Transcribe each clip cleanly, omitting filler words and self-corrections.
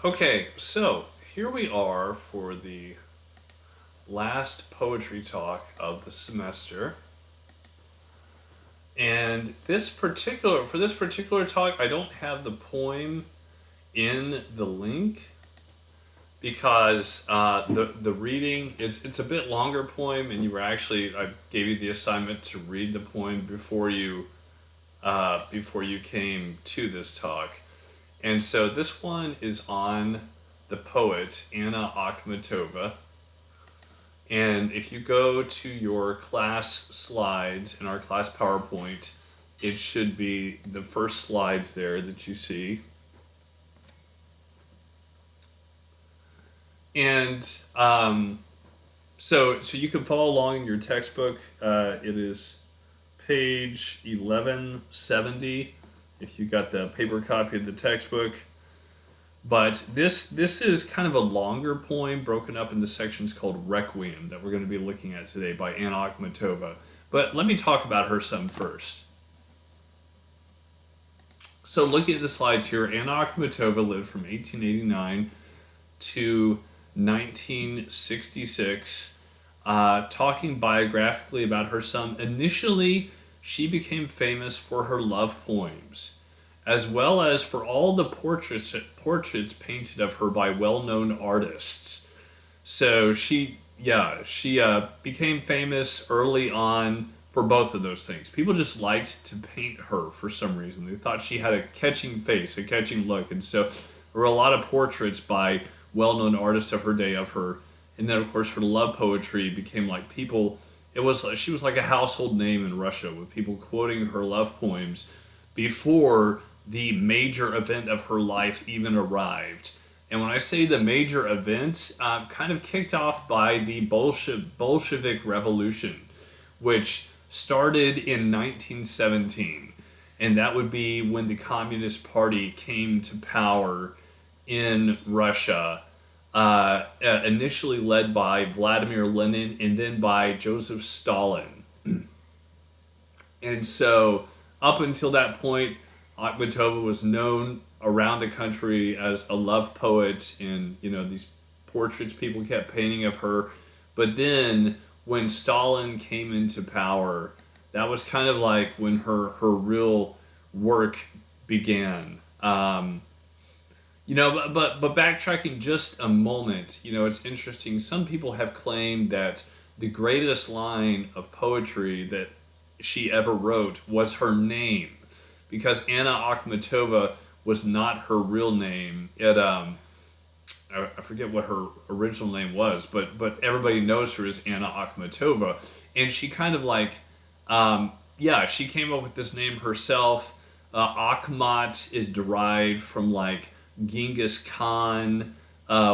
Okay, so here we are for the last poetry talk of the semester. And this particular talk, I don't have the poem in the link because the reading it's a bit longer poem, and I gave you the assignment to read the poem before you came to this talk. And so this one is on the poet Anna Akhmatova. And if you go to your class slides in our class PowerPoint, it should be the first slides there that you see. And so you can follow along in your textbook. It is page 1170 if you got the paper copy of the textbook. But this is kind of a longer poem broken up into sections called Requiem that we're going to be looking at today by Anna Akhmatova. But let me talk about her some first. So looking at the slides here, Anna Akhmatova lived from 1889 to 1966, talking biographically about her son. Initially, she became famous for her love poems, as well as for all the portraits painted of her by well-known artists. So she became famous early on for both of those things. People just liked to paint her for some reason. They thought she had a catching face, a catching look, and so there were a lot of portraits by well-known artists of her day of her. And then, of course, her love poetry became like people. She was like a household name in Russia, with people quoting her love poems before the major event of her life even arrived. And when I say the major event, kind of kicked off by the Bolshevik Revolution, which started in 1917. And that would be when the Communist Party came to power in Russia, initially led by Vladimir Lenin and then by Joseph Stalin. And so, up until that point, Akhmatova was known around the country as a love poet, and these portraits people kept painting of her. But then, when Stalin came into power, that was kind of like when her real work began. But backtracking just a moment, it's interesting. Some people have claimed that the greatest line of poetry that she ever wrote was her name, because Anna Akhmatova was not her real name. I forget what her original name was, but everybody knows her as Anna Akhmatova, and she kind of she came up with this name herself. Akhmat is derived from like Genghis Khan,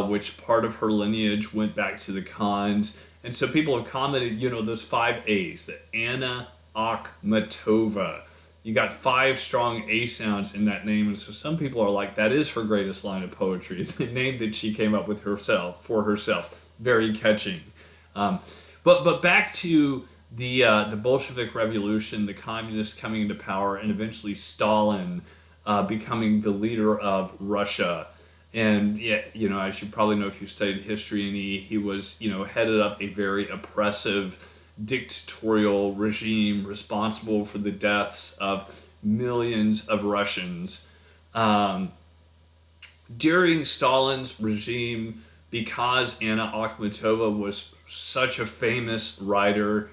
which part of her lineage went back to the Khans. And so people have commented, those 5 A's, the Anna Akhmatova. You got 5 strong A sounds in that name. And so some people are like, that is her greatest line of poetry. The name that she came up with for herself. Very catching. But back to the Bolshevik Revolution, the communists coming into power, and eventually Stalin becoming the leader of Russia. And as you probably know if you studied history, and he was headed up a very oppressive dictatorial regime responsible for the deaths of millions of Russians. During Stalin's regime, because Anna Akhmatova was such a famous writer,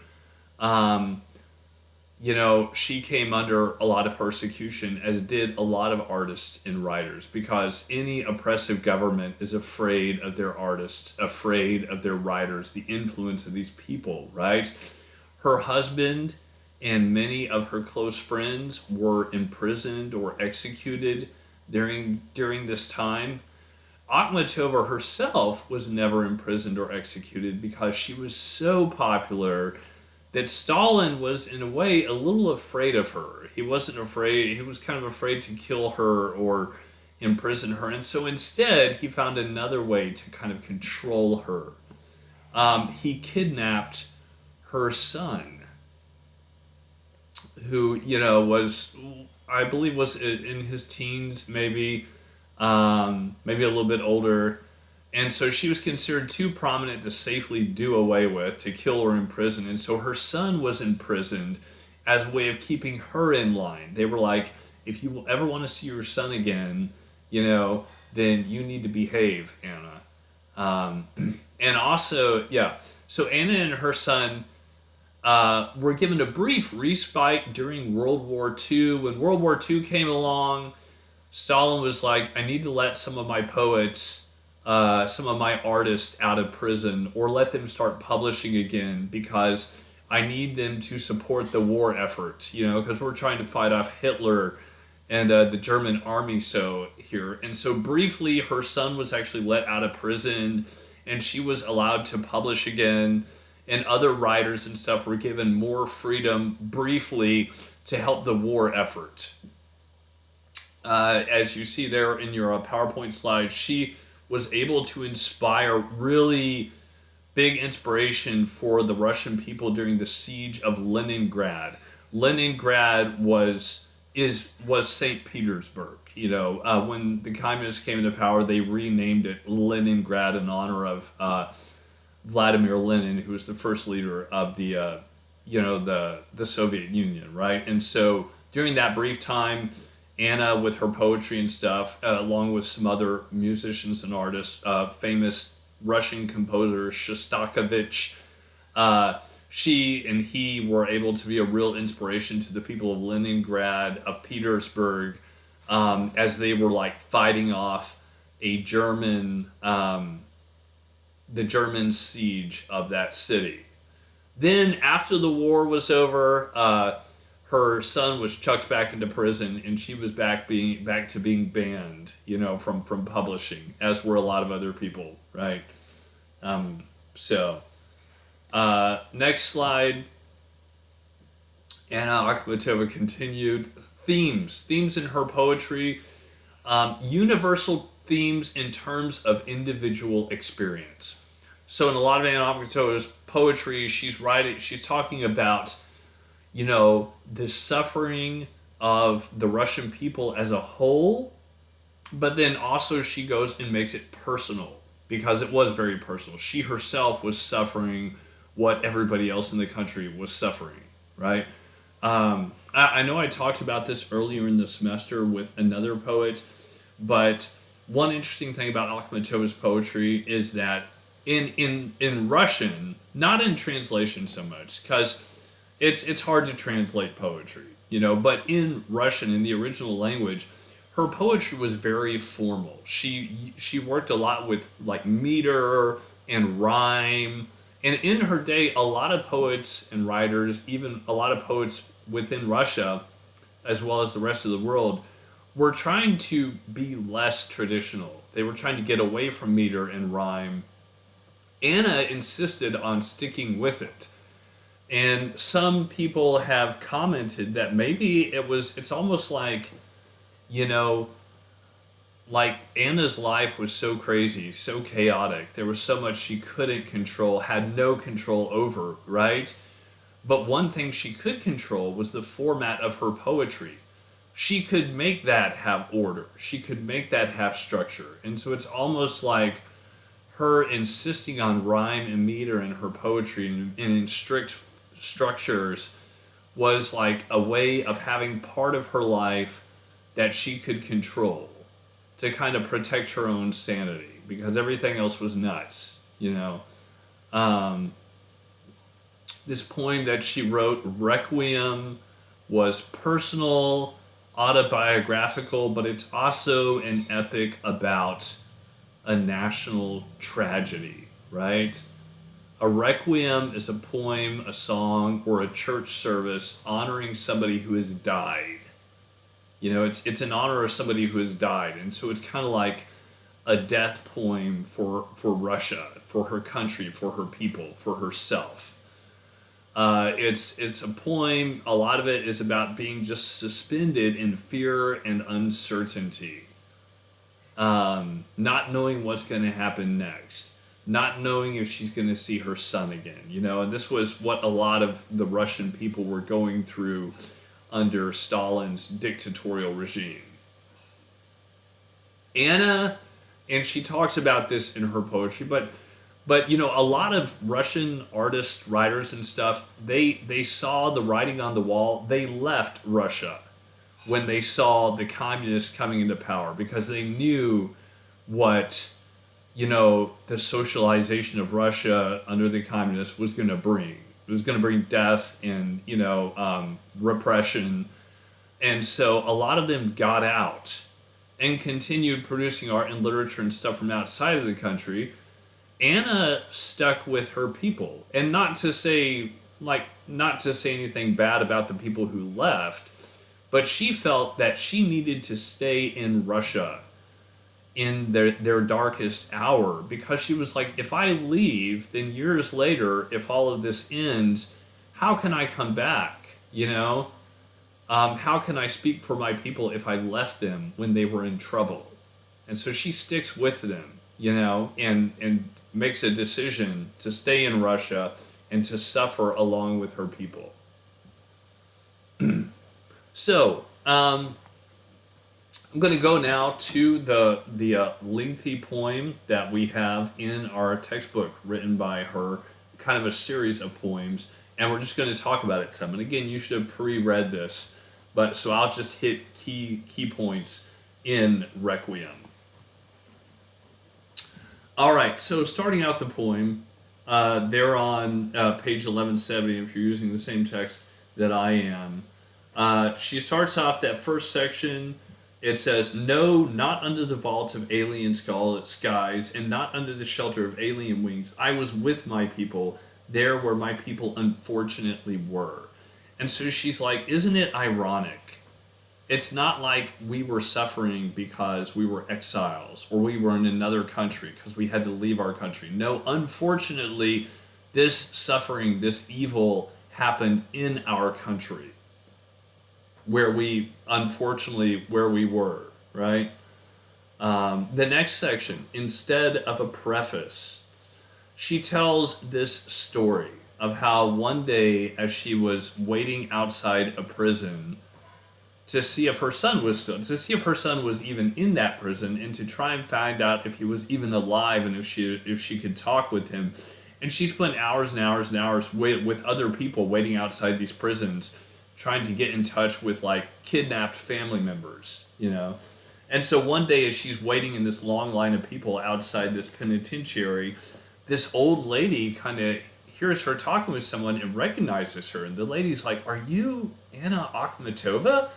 she came under a lot of persecution, as did a lot of artists and writers, because any oppressive government is afraid of their artists, afraid of their writers, the influence of these people, right? Her husband and many of her close friends were imprisoned or executed during this time. Akhmatova herself was never imprisoned or executed because she was so popular that Stalin was, in a way, a little afraid of her. He was kind of afraid to kill her or imprison her. And so instead, he found another way to kind of control her. He kidnapped her son, who, was, I believe, was in his teens, maybe. maybe a little bit older. And so she was considered too prominent to safely do away with, to kill or imprison. And so her son was imprisoned as a way of keeping her in line. They were like, if you ever want to see your son again, then you need to behave, Anna. And also, yeah, so Anna and her son were given a brief respite during World War II. When World War II came along, Stalin was like, I need to let some of my poets, some of my artists out of prison, or let them start publishing again, because I need them to support the war effort, because we're trying to fight off Hitler and the German army here. And so briefly, her son was actually let out of prison, and she was allowed to publish again, and other writers and stuff were given more freedom briefly to help the war effort. As you see there in your PowerPoint slide, she was able to inspire really big inspiration for the Russian people during the siege of Leningrad. Leningrad was St. Petersburg. When the communists came into power, they renamed it Leningrad in honor of Vladimir Lenin, who was the first leader of the Soviet Union, right? And so during that brief time, Anna, with her poetry and stuff, along with some other musicians and artists, famous Russian composer Shostakovich, she and he were able to be a real inspiration to the people of Leningrad, of Petersburg, as they were like fighting off the German siege of that city. Then, after the war was over, her son was chucked back into prison, and she was back to being banned, from publishing, as were a lot of other people, right? Next slide. Anna Akhmatova continued. Themes in her poetry, universal themes in terms of individual experience. So in a lot of Anna Akhmatova's poetry, she's talking about, the suffering of the Russian people as a whole, but then also she goes and makes it personal, because it was very personal. She herself was suffering what everybody else in the country was suffering, right? I know I talked about this earlier in the semester with another poet, but one interesting thing about Akhmatova's poetry is that in Russian, not in translation so much, because it's hard to translate poetry, but in Russian, in the original language, her poetry was very formal. She worked a lot with like meter and rhyme. And in her day, a lot of poets and writers, even a lot of poets within Russia, as well as the rest of the world, were trying to be less traditional. They were trying to get away from meter and rhyme. Anna insisted on sticking with it. And some people have commented that maybe it's almost like, like Anna's life was so crazy, so chaotic. There was so much she couldn't control, had no control over, right? But one thing she could control was the format of her poetry. She could make that have order. She could make that have structure. And so it's almost like her insisting on rhyme and meter in her poetry and in strict structures was like a way of having part of her life that she could control to kind of protect her own sanity, because everything else was nuts, This poem that she wrote, Requiem, was personal, autobiographical, but it's also an epic about a national tragedy, right? A requiem is a poem, a song, or a church service honoring somebody who has died. It's in honor of somebody who has died, and so it's kind of like a death poem for Russia, for her country, for her people, for herself. It's a poem. A lot of it is about being just suspended in fear and uncertainty, not knowing what's going to happen next, not knowing if she's going to see her son again. And this was what a lot of the Russian people were going through under Stalin's dictatorial regime. Anna, and she talks about this in her poetry, but a lot of Russian artists, writers, and stuff, they saw the writing on the wall. They left Russia when they saw the communists coming into power because they knew what the socialization of Russia under the communists was going to bring. It was going to bring death and repression, and so a lot of them got out and continued producing art and literature and stuff from outside of the country. Anna stuck with her people, and not to say anything bad about the people who left, but she felt that she needed to stay in Russia in their darkest hour, because she was like, if I leave, then years later, if all of this ends, how can I come back? How can I speak for my people if I left them when they were in trouble? And so she sticks with them, and makes a decision to stay in Russia and to suffer along with her people. So, I'm going to go now to the lengthy poem that we have in our textbook written by her, kind of a series of poems, and we're just going to talk about it some. And again, you should have pre-read this, but so I'll just hit key points in Requiem. All right, so starting out the poem, they're on page 1170 if you're using the same text that I am. She starts off that first section. It says, "No, not under the vault of alien skies, and not under the shelter of alien wings. I was with my people, there where my people unfortunately were." And so she's like, isn't it ironic? It's not like we were suffering because we were exiles, or we were in another country because we had to leave our country. No, unfortunately, this suffering, this evil happened in our country, where we were, right? The next section, instead of a preface, she tells this story of how one day, as she was waiting outside a prison to see if her son was even in that prison, and to try and find out if he was even alive, and if she could talk with him. And she spent hours and hours and hours with other people waiting outside these prisons, trying to get in touch with like kidnapped family members, And so one day, as she's waiting in this long line of people outside this penitentiary, this old lady kind of hears her talking with someone and recognizes her. And the lady's like, "Are you Anna Akhmatova?"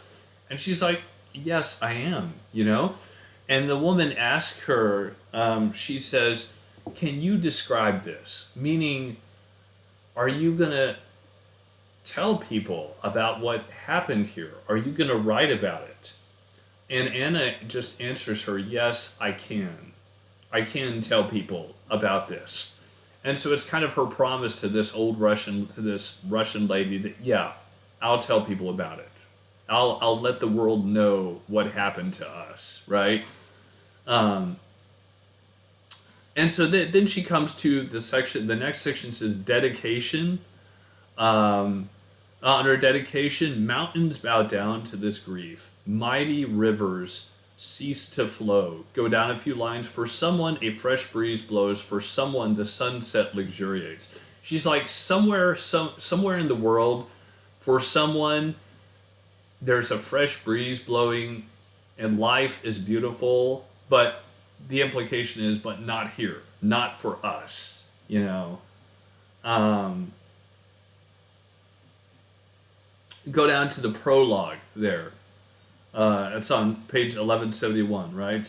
And she's like, "Yes, I am," And the woman asks her, she says, "Can you describe this?" Meaning, are you going to tell people about what happened here? Are you going to write about it? And Anna just answers her, "Yes, I can. I can tell people about this." And so it's kind of her promise to this Russian lady that, yeah, I'll tell people about it. I'll let the world know what happened to us, right? And so then she comes to the next section says dedication. Under dedication, mountains bow down to this grief. Mighty rivers cease to flow. Go down a few lines. For someone, a fresh breeze blows. For someone, the sunset luxuriates. She's like, somewhere in the world, for someone, there's a fresh breeze blowing, and life is beautiful. But the implication is, but not here, not for us. Go down to the prologue there. It's on page 1171, right?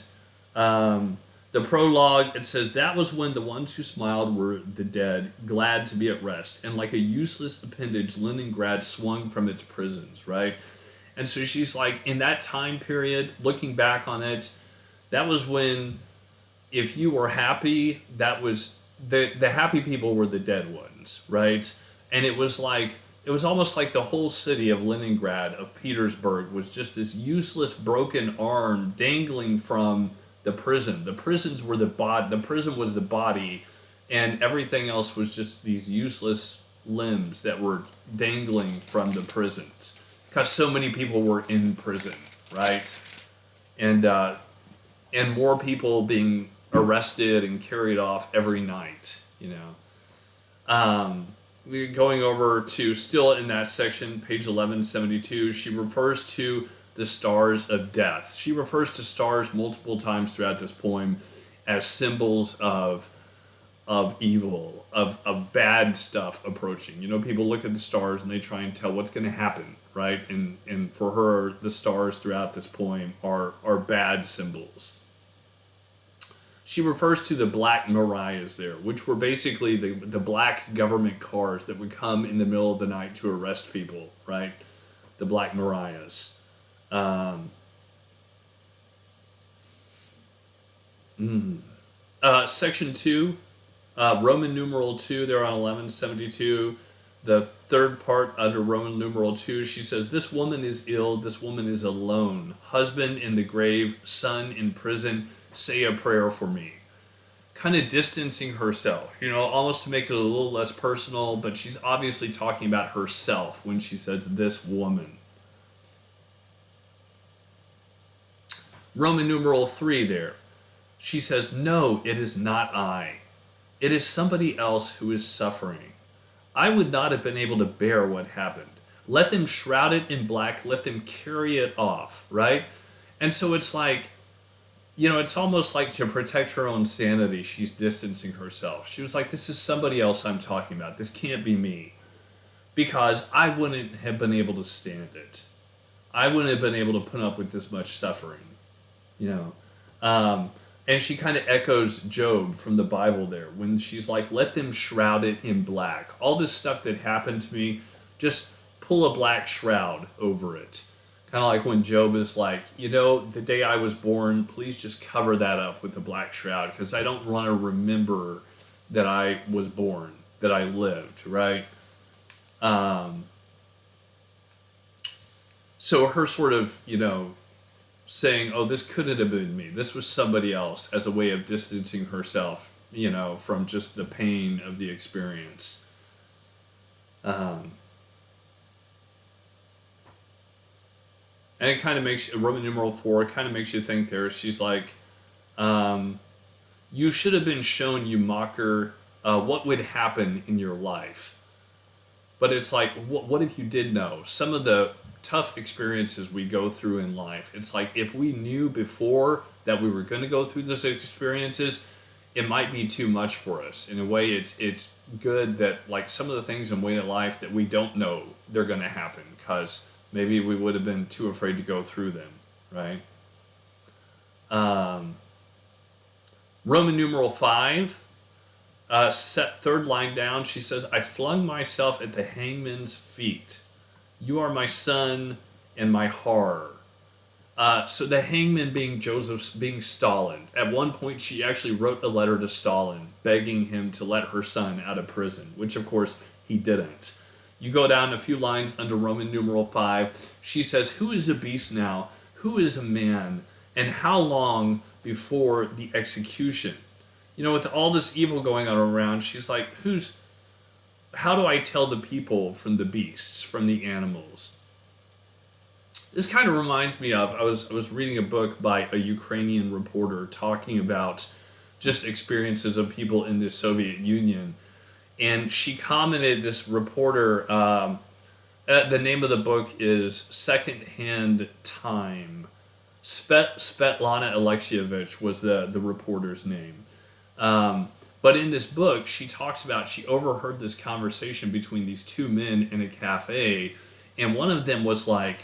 The prologue, it says, "That was when the ones who smiled were the dead, glad to be at rest, and like a useless appendage, Leningrad swung from its prisons," right? And so she's like, in that time period, looking back on it, that was when, if you were happy, that was, the happy people were the dead ones, right? And it was almost like the whole city of Leningrad, of Petersburg, was just this useless broken arm dangling from the prison. The prisons were the prison was the body, and everything else was just these useless limbs that were dangling from the prisons, because so many people were in prison, right? And and more people being arrested and carried off every night. We're going over to still in that section, page 1172. She refers to the stars of death. She refers to stars multiple times throughout this poem as symbols of evil, of bad stuff approaching. People look at the stars and they try and tell what's going to happen, right? And for her, the stars throughout this poem are bad symbols. She refers to the black Mariahs there, which were basically the black government cars that would come in the middle of the night to arrest people, right? The black Mariahs. Section 2, Roman numeral 2, they're on 1172. The third part under Roman numeral 2, she says, "This woman is ill, this woman is alone. Husband in the grave, son in prison, say a prayer for me." Kind of distancing herself, almost to make it a little less personal, but she's obviously talking about herself when she says this woman. Roman numeral 3 there. She says, "No, it is not I. It is somebody else who is suffering. I would not have been able to bear what happened. Let them shroud it in black. Let them carry it off," right? And so it's like, it's almost like to protect her own sanity, she's distancing herself. She was like, this is somebody else I'm talking about. This can't be me. Because I wouldn't have been able to stand it. I wouldn't have been able to put up with this much suffering. And she kind of echoes Job from the Bible there when she's like, let them shroud it in black. All this stuff that happened to me, just pull a black shroud over it. Kind of like when Job is like, the day I was born, please just cover that up with a black shroud because I don't want to remember that I was born, that I lived, right? So her sort of, saying, oh, this couldn't have been me. This was somebody else as a way of distancing herself, from just the pain of the experience. And it kind of makes, Roman numeral 4, it kind of makes you think there. She's like, you should have been shown, you mocker, what would happen in your life. But it's like, what if you did know? Some of the tough experiences we go through in life, it's like if we knew before that we were going to go through those experiences, it might be too much for us. In a way, it's good that like some of the things in way of life that we don't know they're going to happen because maybe we would have been too afraid to go through them, right? Roman numeral 5, third line down, she says, I flung myself at the hangman's feet. You are my son and my horror. So the hangman being being Stalin. At one point, she actually wrote a letter to Stalin begging him to let her son out of prison, which of course he didn't. You go down a few lines under Roman numeral 5. She says, who is a beast now? Who is a man? And how long before the execution? With all this evil going on around, she's like, how do I tell the people from the beasts, from the animals? This kind of reminds me of, I was reading a book by a Ukrainian reporter talking about just experiences of people in the Soviet Union. And she commented, this reporter, the name of the book is Secondhand Time. Svetlana Alexievich was the reporter's name. But in this book, she talks about, she overheard this conversation between these two men in a cafe, and one of them was like,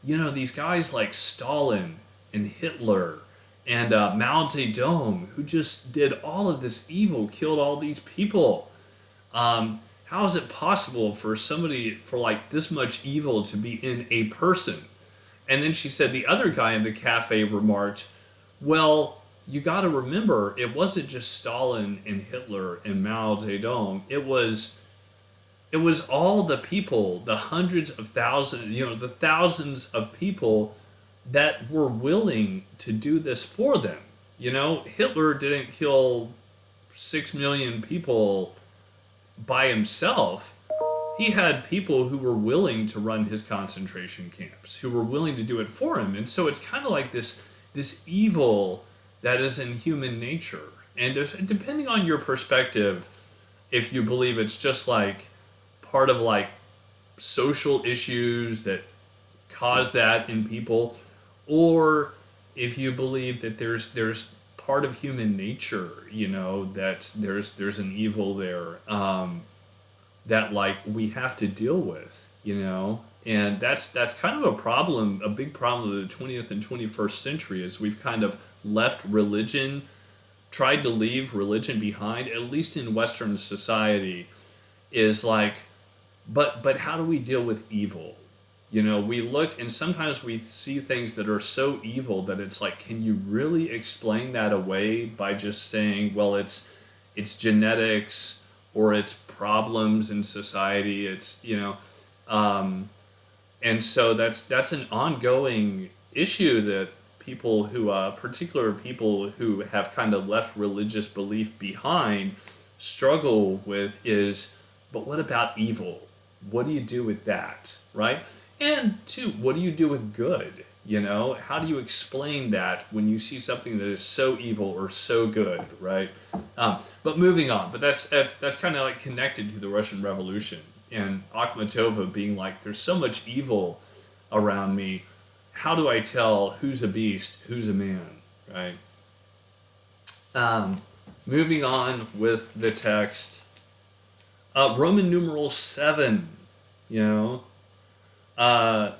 these guys like Stalin and Hitler and Mao Zedong, who just did all of this evil, killed all these people. How is it possible for somebody, for like this much evil to be in a person? And then she said the other guy in the cafe remarked, well, you got to remember, it wasn't just Stalin and Hitler and Mao Zedong. It was all the people, the hundreds of thousands, the thousands of people that were willing to do this for them. Hitler didn't kill 6 million people by himself. He had people who were willing to run his concentration camps, who were willing to do it for him. And so it's kind of like this evil that is in human nature. And depending on your perspective, if you believe it's just like part of like social issues that cause that in people, or if you believe that there's part of human nature, that there's an evil there, that like we have to deal with, and that's kind of a problem, a big problem of the 20th and 21st century, is we've kind of left religion, tried to leave religion behind, at least in Western society, is like, but how do we deal with evil? We look and sometimes we see things that are so evil that it's like, can you really explain that away by just saying, well, it's genetics, or it's problems in society, um, and so that's an ongoing issue that people who, particular people who have kind of left religious belief behind, struggle with is, but what about evil? What do you do with that, right? And two, what do you do with good? How do you explain that when you see something that is so evil or so good, right? But moving on, but that's kind of like connected to the Russian Revolution and Akhmatova being like, there's so much evil around me. How do I tell who's a beast, who's a man, right? Moving on with the text, Roman numeral 7, you know, uh,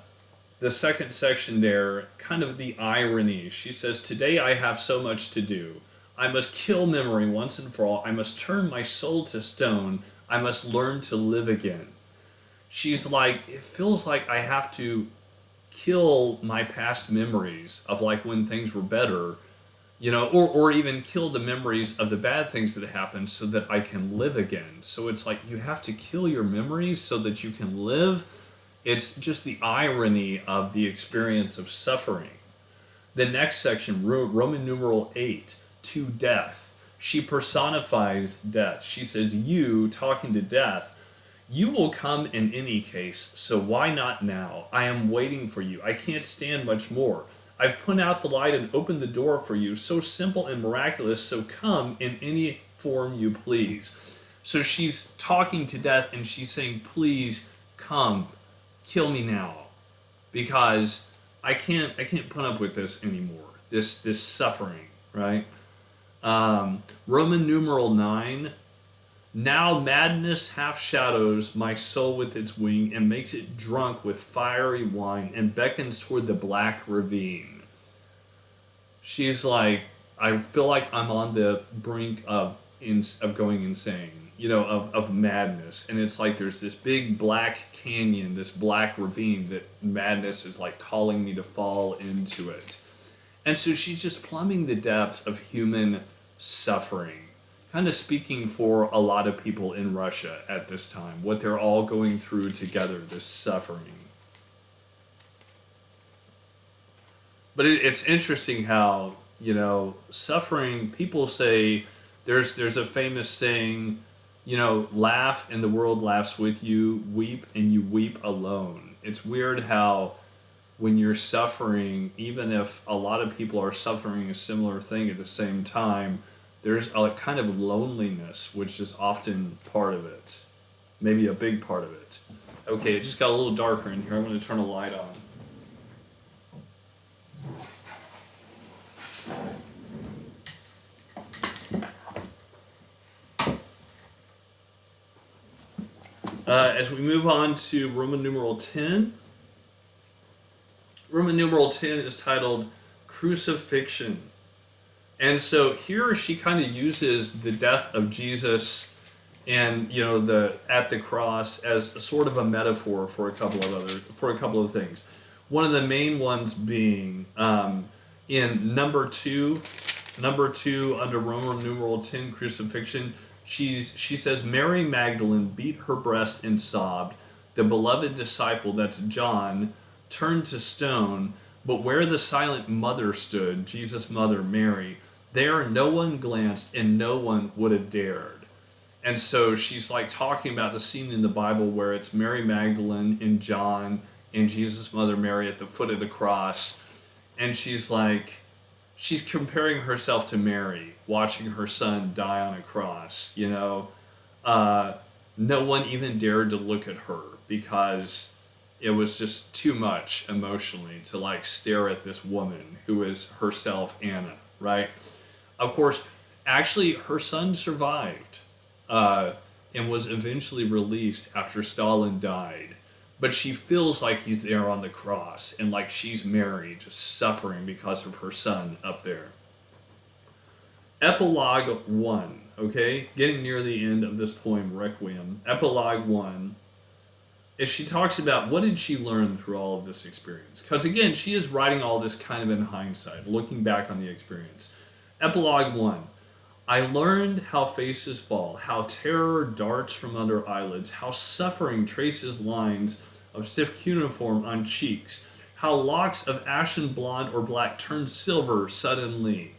the second section there, kind of the irony. She says, today I have so much to do. I must kill memory once and for all. I must turn my soul to stone. I must learn to live again. She's like, it feels like I have to kill my past memories of like when things were better, or even kill the memories of the bad things that happened so that I can live again. So it's like you have to kill your memories so that you can live. It's just the irony of the experience of suffering. The next section, Roman numeral 8, to death. She personifies death. She says, you, talking to death, you will come in any case, so why not now? I am waiting for you. I can't stand much more. I've put out the light and opened the door for you, so simple and miraculous, so come in any form you please. So she's talking to death and she's saying, please come, kill me now, because I can't put up with this anymore. This suffering, right? Roman numeral 9. Now madness half shadows my soul with its wing and makes it drunk with fiery wine and beckons toward the black ravine. She's like, I feel like I'm on the brink of going insane, of madness. And it's like there's this big black canyon, this black ravine that madness is like calling me to fall into it. And so she's just plumbing the depth of human suffering, kind of speaking for a lot of people in Russia at this time, what they're all going through together, this suffering. But it's interesting how, suffering, people say, there's a famous saying, laugh and the world laughs with you, weep and you weep alone. It's weird how when you're suffering, even if a lot of people are suffering a similar thing at the same time, there's a kind of loneliness, which is often part of it. Maybe a big part of it. Okay, it just got a little darker in here. I'm going to turn a light on. As we move on to Roman numeral 10, Roman numeral 10 is titled Crucifixion. And so here she kind of uses the death of Jesus and the at the cross as a sort of a metaphor for a couple of things. One of the main ones being in number two under Roman numeral 10 crucifixion. She says Mary Magdalene beat her breast and sobbed. The beloved disciple, that's John, turned to stone, but where the silent mother stood, Jesus' mother, Mary, there no one glanced and no one would have dared. And so she's like talking about the scene in the Bible where it's Mary Magdalene and John and Jesus' mother Mary at the foot of the cross. And she's like, she's comparing herself to Mary, watching her son die on a cross. Uh, no one even dared to look at her because it was just too much emotionally to like stare at this woman who is herself Anna, right? Of course, actually, her son survived uh, and was eventually released after Stalin died. But she feels like he's there on the cross and like she's Mary, just suffering because of her son up there. Epilogue 1, okay? Getting near the end of this poem, Requiem. Epilogue 1 is she talks about what did she learn through all of this experience. Because again, she is writing all this kind of in hindsight, looking back on the experience. Epilogue 1. I learned how faces fall, how terror darts from under eyelids, how suffering traces lines of stiff cuneiform on cheeks, how locks of ashen blonde or black turn silver suddenly.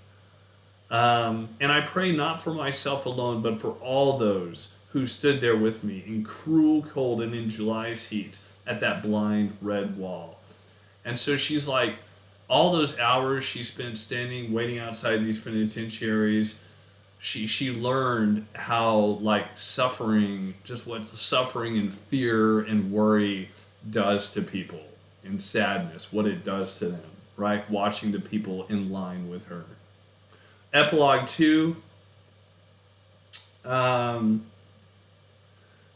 And I pray not for myself alone, but for all those who stood there with me in cruel cold and in July's heat at that blind red wall. And so she's like, all those hours she spent standing, waiting outside these penitentiaries, she learned how like suffering, just what suffering and fear and worry does to people, and sadness, what it does to them, right? Watching the people in line with her. Epilogue 2. Um,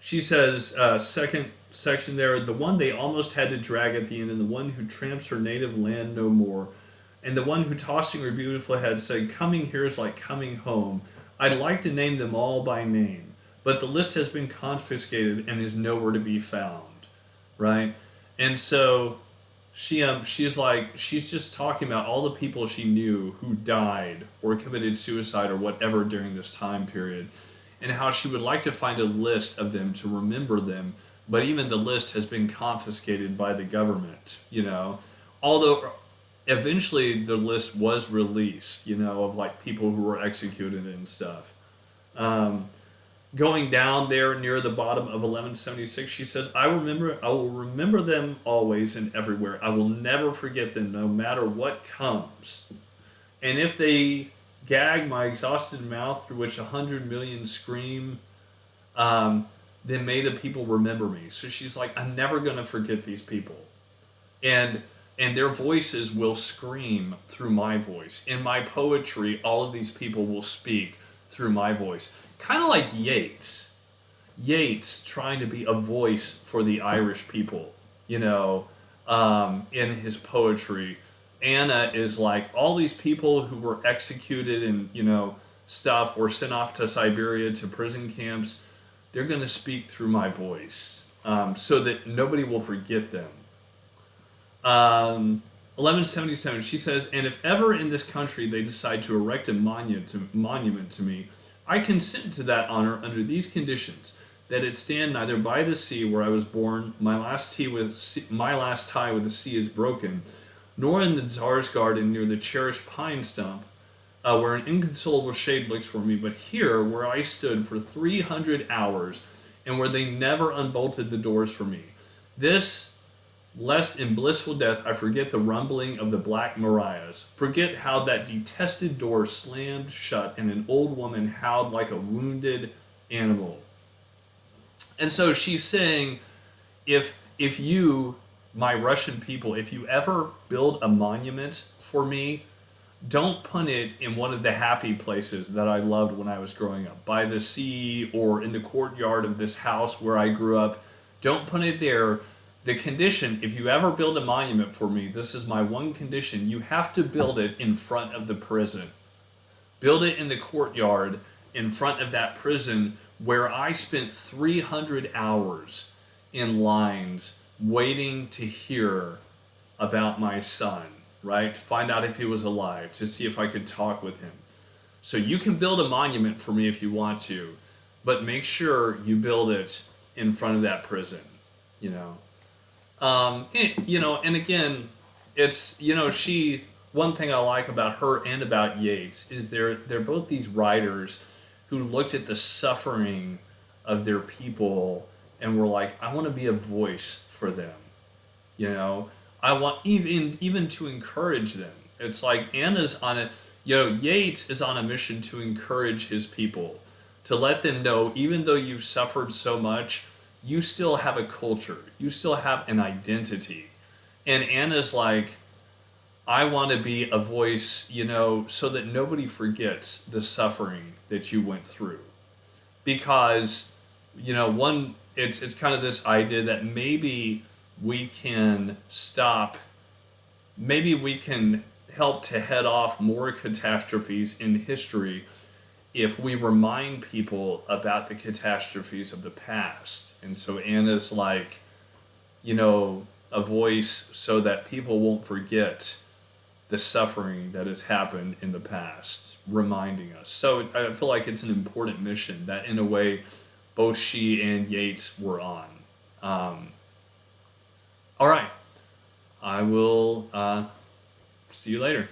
she says, second section there, the one they almost had to drag at the end, and the one who tramps her native land no more, and the one who, tossing her beautiful head, said, coming here is like coming home. I'd like to name them all by name, but the list has been confiscated and is nowhere to be found, right? And so she's like, she's just talking about all the people she knew who died or committed suicide or whatever during this time period, and how she would like to find a list of them to remember them, but even the list has been confiscated by the government, although eventually the list was released, of like people who were executed and stuff. Going down there near the bottom of 1176, she says, I will remember them always and everywhere. I will never forget them, no matter what comes. And if they gag my exhausted mouth through which 100 million scream, then may the people remember me. So she's like, I'm never going to forget these people. And their voices will scream through my voice. In my poetry, all of these people will speak through my voice. Kind of like Yeats. Yeats trying to be a voice for the Irish people, in his poetry. Anna is like all these people who were executed and, stuff, or sent off to Siberia to prison camps. They're going to speak through my voice, so that nobody will forget them. 1177, she says, and if ever in this country they decide to erect a monument to me, I consent to that honor under these conditions, that it stand neither by the sea where I was born, my last tie with the sea is broken, nor in the Tsar's garden near the cherished pine stump, where an inconsolable shade looks for me, but here where I stood for 300 hours, and where they never unbolted the doors for me. This, lest in blissful death I forget the rumbling of the black Mariahs, forget how that detested door slammed shut and an old woman howled like a wounded animal. And so she's saying, if you, my Russian people, if you ever build a monument for me, don't put it in one of the happy places that I loved when I was growing up, by the sea or in the courtyard of this house where I grew up. Don't put it there. The condition, if you ever build a monument for me, this is my one condition, you have to build it in front of the prison. Build it in the courtyard in front of that prison where I spent 300 hours in lines waiting to hear about my son, right? To find out if he was alive, to see if I could talk with him. So you can build a monument for me if you want to, but make sure you build it in front of that prison, and again, it's, one thing I like about her and about Yeats is they're both these writers who looked at the suffering of their people and were like, I want to be a voice for them. I want even to encourage them. It's like Anna's on a, you know, Yates is on a mission to encourage his people, to let them know, even though you've suffered so much, you still have a culture, you still have an identity. And Anna's like, I want to be a voice, you know, so that nobody forgets the suffering that you went through. Because, you know, it's kind of this idea that maybe we can stop, maybe we can help to head off more catastrophes in history if we remind people about the catastrophes of the past. And so Anna's like, you know, a voice so that people won't forget the suffering that has happened in the past, reminding us. So I feel like it's an important mission that, in a way, both she and Yates were on. All right, I will see you later.